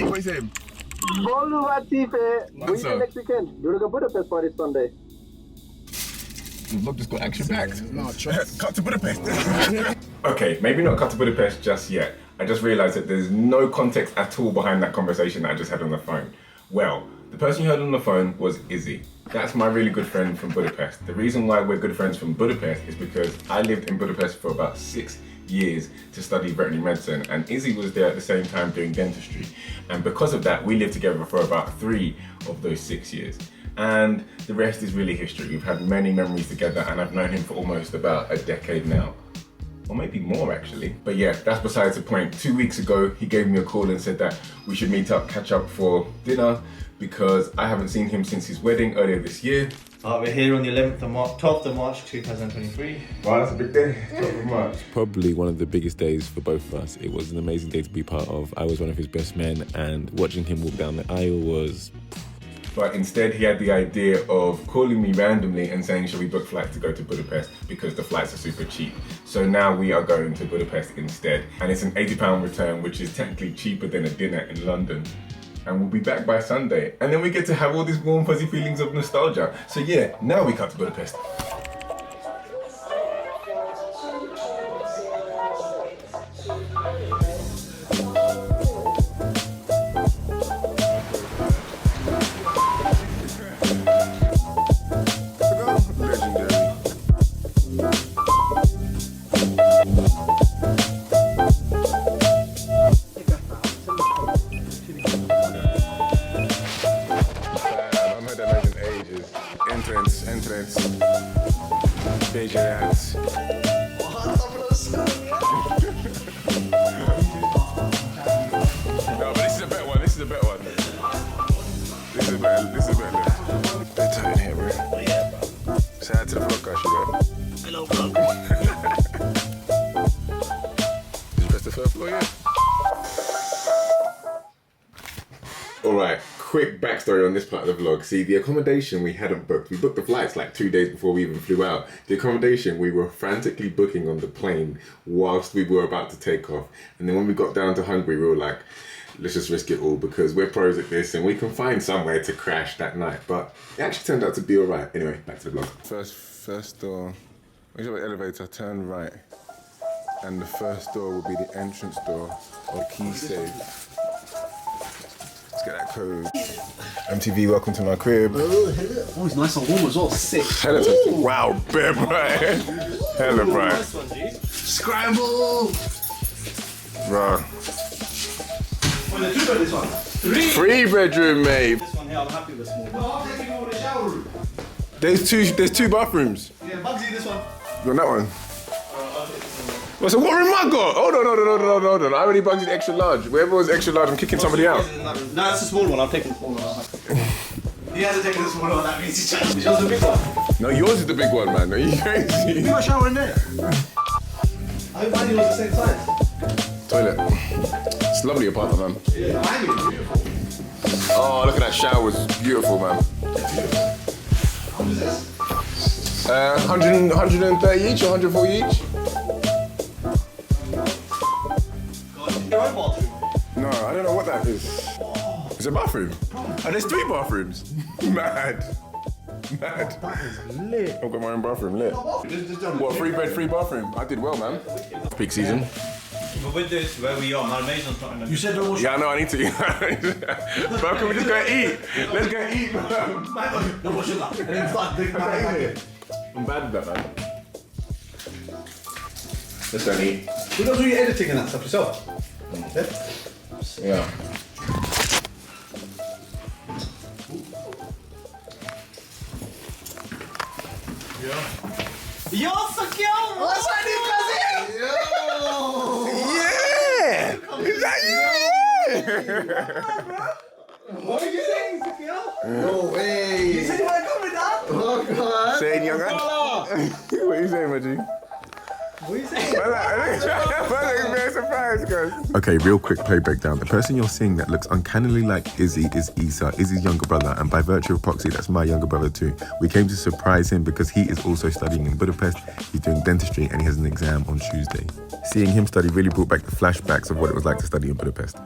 What are you saying? When's next weekend? You want to go Budapest for this Sunday? The vlog just got action-packed. No, cut to Budapest. Okay, maybe not cut to Budapest just yet. I just realised that there's no context at all behind that conversation that I just had on the phone. Well, the person you heard on the phone was Izzy. That's my really good friend from Budapest. The reason why we're good friends from Budapest is because I lived in Budapest for about 6 years to study veterinary medicine, and Izzy was there at the same time doing dentistry. And because of that, we lived together for about 3 of those 6 years. And the rest is really history. We've had many memories together, and I've known him for almost about a decade now. Or maybe more actually. But yeah, that's besides the point. 2 weeks ago, he gave me a call and said that we should meet up, catch up for dinner, because I haven't seen him since his wedding earlier this year. We're here on the 11th of March, 12th of March 2023. Wow, that's a big day, 12th of March. Probably one of the biggest days for both of us. It was an amazing day to be part of. I was one of his best men, and watching him walk down the aisle was... But instead he had the idea of calling me randomly and saying, shall we book flights to go to Budapest because the flights are super cheap. So now we are going to Budapest instead. And it's an £80 return, which is technically cheaper than a dinner in London. And we'll be back by Sunday. And then we get to have all these warm fuzzy feelings of nostalgia. So yeah, now we cut to Budapest. Entrance, djquads. No, but this is a better one. This is a better one. This is a better look. They're tight in here, bro. Oh yeah, bro. Say hi to the vlog, guys, you Hello, vlog. Is it best the first floor, yeah? Alright, quick backstory on this part of the vlog. See, the accommodation we hadn't booked. We booked the flights like 2 days before we even flew out. The accommodation we were frantically booking on the plane whilst we were about to take off. And then when we got down to Hungary, we were like, let's just risk it all because we're pros at this and we can find somewhere to crash that night. But it actually turned out to be alright. Anyway, back to the vlog. First door, when you have an elevator, turn right. And the first door will be the entrance door or key safe. Let's get that code. MTV, welcome to my crib. Oh, it's nice and warm as well. Sick. Hella tasty. Wow, bare bright. Hella bright. Nice one, G. Scramble! Bro. Well, the 2 bed, this one. 3 bedroom, mate. This one here, I'm happy with small. No, I'm taking over the shower room. There's two bathrooms. Yeah, Bugsy, this one. You want that one? Well, so what room I got? Hold on. I already bugged the extra large. Whoever was extra large, I'm kicking somebody out. No, that's the small one. I'm taking the small one. He hasn't taken the small one. That means he's trying to show the big one. No, yours is the big one, man. Are you crazy? You got a shower in there. I hope mine was the same size. Toilet. It's a lovely apartment, man. Yeah, mine is beautiful. Oh, look at that shower. It's beautiful, man. How much is this? 130 each or 140 each? Your own bathroom? No, I don't know what that is. It's a bathroom. Oh, there's 3 bathrooms. Mad. That is lit. I've got my own bathroom, lit. What, 3 bed, 3 bathroom? I did well, man. Peak season. But with this, where we are, Malmaison's not in the... You said don't wash. Yeah, I know, I need to eat. Bro, can we just go eat? Let's go eat, bro. Don't wash it up. And then start digging back. I'm bad with that, man. Let's go eat. Who does all your editing and that stuff yourself? Yeah. Yo, Sakyo! What's happening, cousin? Yo! Yeah! Is that you? What are you saying, Sakyo? No way. You said you want to come with that? Oh God. Saying young. What are you saying, my G? What are you saying? I'm very surprised, guys. Okay, real quick play breakdown. The person you're seeing that looks uncannily like Izzy is Isa, Izzy's younger brother, and by virtue of proxy, that's my younger brother too. We came to surprise him because he is also studying in Budapest. He's doing dentistry and he has an exam on Tuesday. Seeing him study really brought back the flashbacks of what it was like to study in Budapest.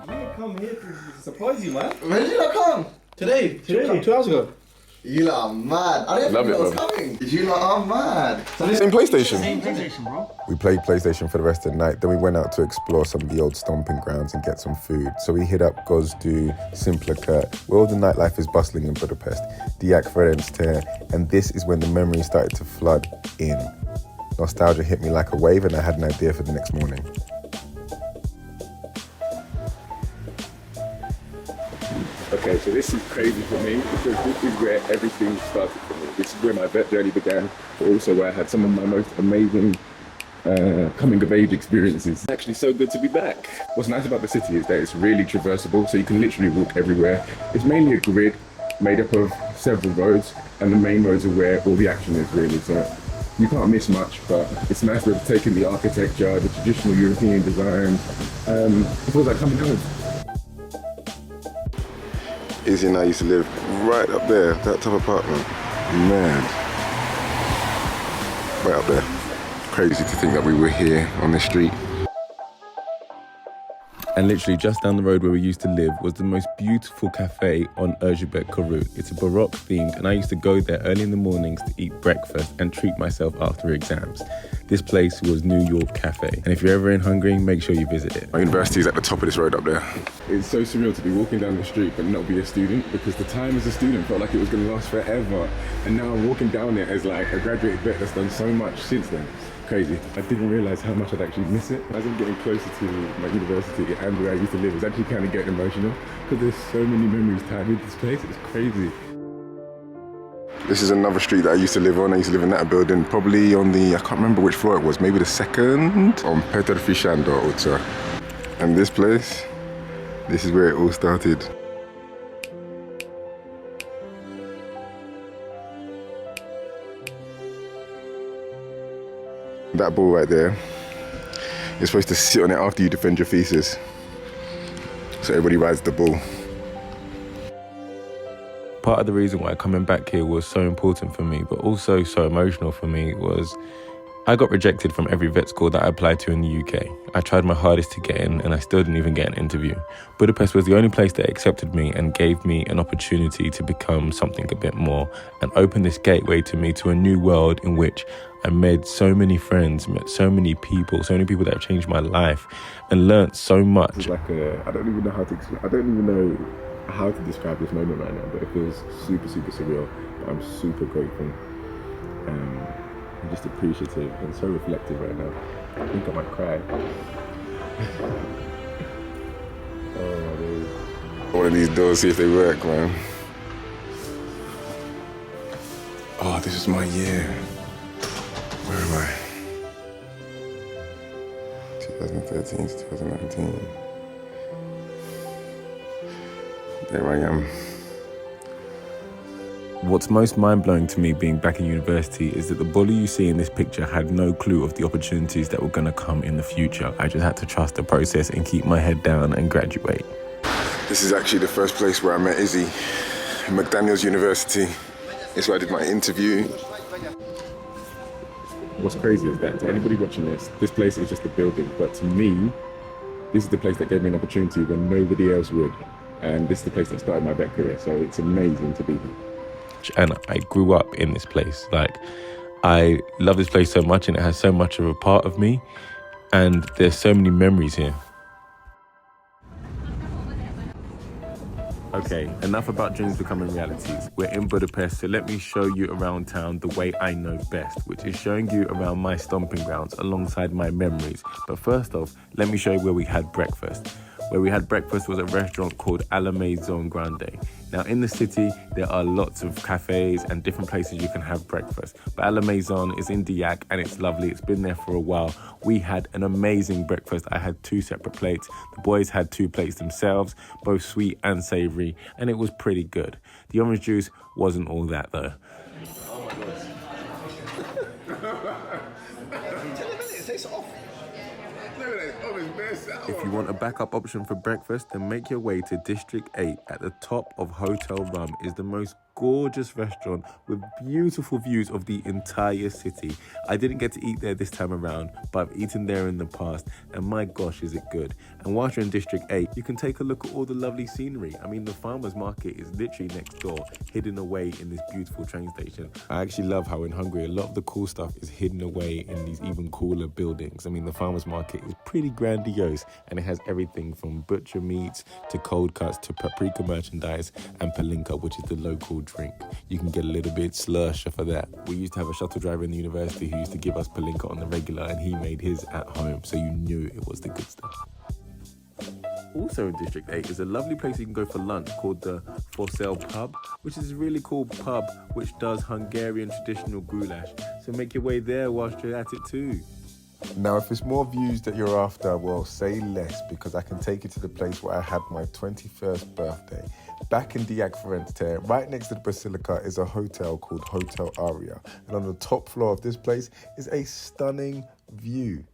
You come here to surprise you, man. When did you not come? Today, 2 hours ago. You lot are mad. I didn't Love think it, that was bro. coming. You lot are mad. Same PlayStation. Same PlayStation, bro. We played PlayStation for the rest of the night. Then we went out to explore some of the old stomping grounds and get some food. So we hit up Gozdu, Simplakert, where all the nightlife is bustling in Budapest, Diák Ferenc, and this is when the memories started to flood in. Nostalgia hit me like a wave and I had an idea for the next morning. Okay, so this is crazy for me because this is where everything started for me. This is where my vet journey began, but also where I had some of my most amazing coming of age experiences. Actually so good to be back. What's nice about the city is that it's really traversable, so you can literally walk everywhere. It's mainly a grid made up of several roads, and the main roads are where all the action is really, so you can't miss much, but it's nice to have taken the architecture, the traditional European design. It feels like coming home. Izzy and I used to live right up there, that top apartment. Mad. Right up there. Crazy to think that we were here on this street. And literally just down the road where we used to live was the most beautiful cafe on Erzsébet Körút. It's a Baroque themed, and I used to go there early in the mornings to eat breakfast and treat myself after exams. This place was New York Cafe, and if you're ever in Hungary, make sure you visit it. My university is at the top of this road up there. It's so surreal to be walking down the street but not be a student, because the time as a student felt like it was going to last forever, and now I'm walking down it as like a graduated vet that's done so much since then. Crazy. I didn't realise how much I'd actually miss it. As I'm getting closer to my university and where I used to live, it's actually kind of getting emotional because there's so many memories tied with this place. It's crazy. This is another street that I used to live on. I used to live in that building, probably on the, I can't remember which floor it was, maybe the second, on Petr Fishandor utca. And this place, this is where it all started. That ball right there, you're supposed to sit on it after you defend your thesis. So everybody rides the ball. Part of the reason why coming back here was so important for me, but also so emotional for me, was I got rejected from every vet school that I applied to in the UK. I tried my hardest to get in and I still didn't even get an interview. Budapest was the only place that accepted me and gave me an opportunity to become something a bit more, and opened this gateway to me to a new world in which I made so many friends, met so many people that have changed my life, and learnt so much. It's like I don't even know how to explain, I don't even know how to describe this moment right now, but it feels super, super surreal. But I'm super grateful. I'm just appreciative and so reflective right now. I think I might cry. Oh, dude. One of these doors, see if they work, man. Oh, this is my year. Where am I? 2013 to 2019. There I am. What's most mind-blowing to me being back in university is that the bully you see in this picture had no clue of the opportunities that were going to come in the future. I just had to trust the process and keep my head down and graduate. This is actually the first place where I met Izzy, McDaniel's University. It's where I did my interview. What's crazy is that to anybody watching this place is just a building, but to me, this is the place that gave me an opportunity when nobody else would. And this is the place that started my vet career, so it's amazing to be here. And I grew up in this place. Like, I love this place so much, and it has so much of a part of me, and there's so many memories here. Okay, enough about dreams becoming realities. We're in Budapest, so let me show you around town the way I know best, which is showing you around my stomping grounds alongside my memories. But first off, let me show you where we had breakfast. Where we had breakfast was a restaurant called La Maison Grande. Now in the city, there are lots of cafes and different places you can have breakfast. But La Maison is in Diák and it's lovely. It's been there for a while. We had an amazing breakfast. I had 2 separate plates. The boys had 2 plates themselves, both sweet and savoury, and it was pretty good. The orange juice wasn't all that though. Oh my god. 10 minutes, it takes it off. If you want a backup option for breakfast, then make your way to District 8 at the top of Hotel Rum. Is the most gorgeous restaurant with beautiful views of the entire city. I didn't get to eat there this time around, but I've eaten there in the past, and my gosh, is it good. And whilst you're in District 8, you can take a look at all the lovely scenery. I mean, the farmer's market is literally next door, hidden away in this beautiful train station. I actually love how in Hungary, a lot of the cool stuff is hidden away in these even cooler buildings. I mean, the farmer's market is pretty grandiose, and it has everything from butcher meats to cold cuts to paprika merchandise and palinka, which is the local drink. You can get a little bit slusher for that. We used to have a shuttle driver in the university who used to give us palinka on the regular, and he made his at home, so you knew it was the good stuff. Also in District 8 is a lovely place you can go for lunch called the For Sale Pub, which is a really cool pub which does Hungarian traditional goulash. So make your way there whilst you're at it too. Now, if it's more views that you're after, well, say less, because I can take you to the place where I had my 21st birthday. Back in djquads, right next to the Basilica, is a hotel called Hotel Aria. And on the top floor of this place is a stunning view.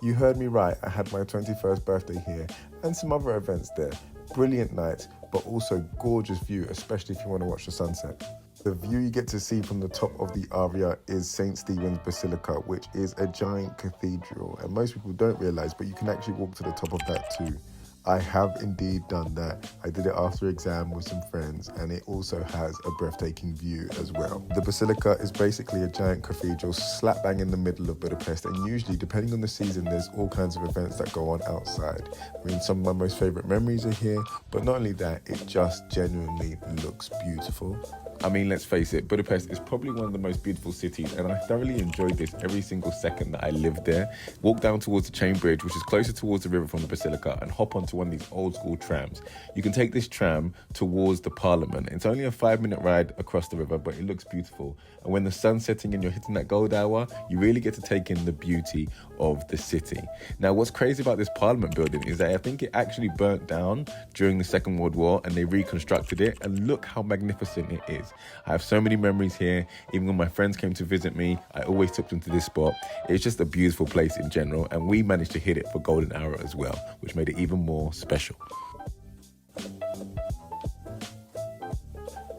You heard me right, I had my 21st birthday here and some other events there. Brilliant nights, but also gorgeous view, especially if you want to watch the sunset. The view you get to see from the top of the Aria is St. Stephen's Basilica, which is a giant cathedral. And most people don't realise, but you can actually walk to the top of that too. I have indeed done that. I did it after exam with some friends, and it also has a breathtaking view as well. The Basilica is basically a giant cathedral slap bang in the middle of Budapest, and usually, depending on the season, there's all kinds of events that go on outside. I mean, some of my most favourite memories are here, but not only that, it just genuinely looks beautiful. I mean, let's face it, Budapest is probably one of the most beautiful cities, and I thoroughly enjoyed this every single second that I lived there. Walk down towards the Chain Bridge, which is closer towards the river from the Basilica, and hop onto one of these old school trams. You can take this tram towards the Parliament. It's only a 5-minute ride across the river, but it looks beautiful. And when the sun's setting and you're hitting that gold hour, you really get to take in the beauty of the city. Now, what's crazy about this Parliament building is that I think it actually burnt down during the Second World War, and they reconstructed it, and look how magnificent it is. I have so many memories here. Even when my friends came to visit me, I always took them to this spot. It's just a beautiful place in general, and we managed to hit it for golden hour as well, which made it even more special.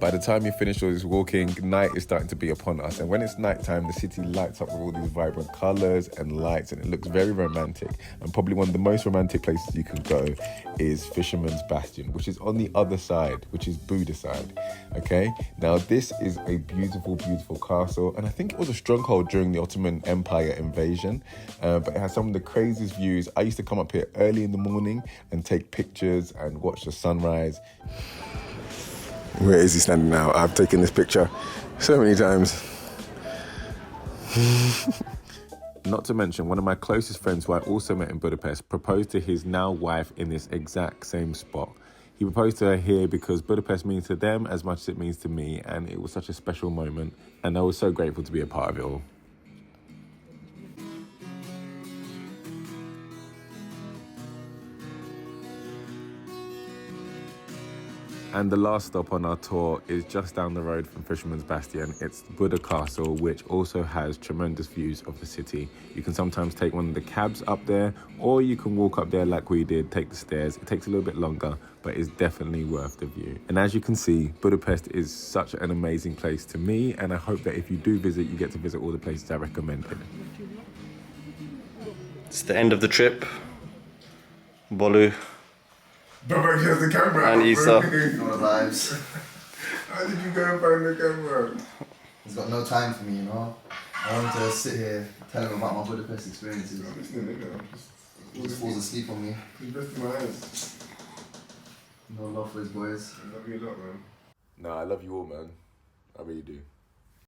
By the time you finish all this walking, night is starting to be upon us. And when it's nighttime, the city lights up with all these vibrant colours and lights, and it looks very romantic. And probably one of the most romantic places you can go is Fisherman's Bastion, which is on the other side, which is Budapest. Okay, now this is a beautiful, beautiful castle, and I think it was a stronghold during the Ottoman Empire invasion, but it has some of the craziest views. I used to come up here early in the morning and take pictures and watch the sunrise. Where is he standing now? I've taken this picture so many times. Not to mention, one of my closest friends who I also met in Budapest proposed to his now wife in this exact same spot. He proposed to her here because Budapest means to them as much as it means to me, and it was such a special moment, and I was so grateful to be a part of it all. And the last stop on our tour is just down the road from Fisherman's Bastion. It's Buda Castle, which also has tremendous views of the city. You can sometimes take one of the cabs up there, or you can walk up there like we did, take the stairs. It takes a little bit longer, but it's definitely worth the view. And as you can see, Budapest is such an amazing place to me, and I hope that if you do visit, you get to visit all the places I recommended. It's the end of the trip. Bolu. But here's the camera. And Isa. All the vibes. How did you go and find the camera? He's got no time for me, you know. I wanted to sit here, tell him about my Budapest experiences. He just falls asleep on me. He's best in my eyes. No love for his boys. I love you a lot, man. No, I love you all, man. I really do.